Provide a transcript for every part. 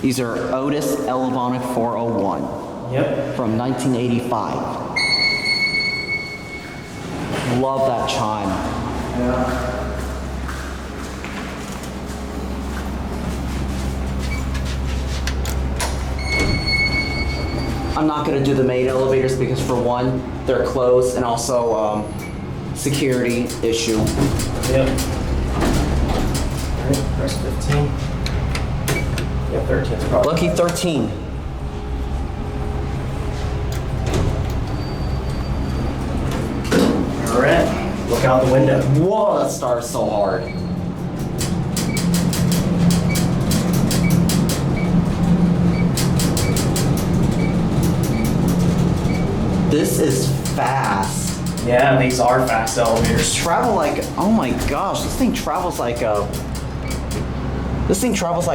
These are Otis Elevonic 401 Yep. from 1985. Love that chime. Yeah. I'm not going to do the main elevators because for one, they're closed and also security issue. Yep. Alright, press 15. Yeah, 13 is probably. Lucky 13. Alright, look out the window. Whoa, that starts so hard. This is fast. Yeah, these are fast elevators. Travel like, oh my gosh, this thing travels like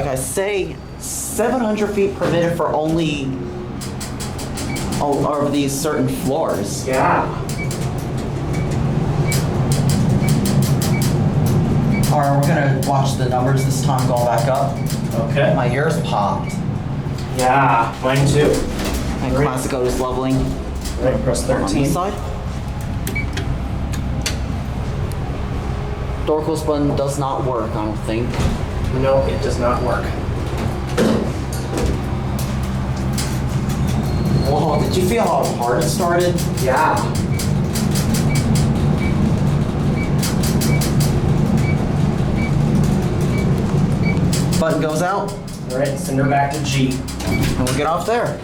I say 700 feet per minute for only over these certain floors. Yeah. Alright, we're gonna watch the numbers this time going back up. Okay. My ears popped. Yeah, mine too. And classic Otis leveling. Right, press On this 13. side. Door close button does not work, I don't think. No, it does not work. Whoa, did you feel how hard it started? Yeah. Button goes out, Alright, send her back to G. and we'll get off there.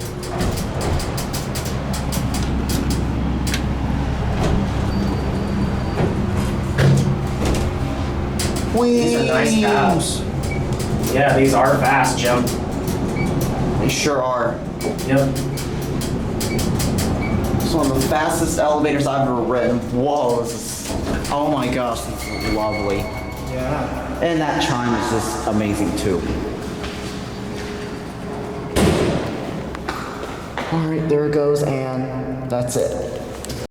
These are nice cabs. Yeah, these are fast, Jim. They sure are. Yep. It's one of the fastest elevators I've ever ridden. Whoa, this is, oh my gosh, this is lovely. Yeah. And that chime is just amazing too. All right, there it goes, and that's it.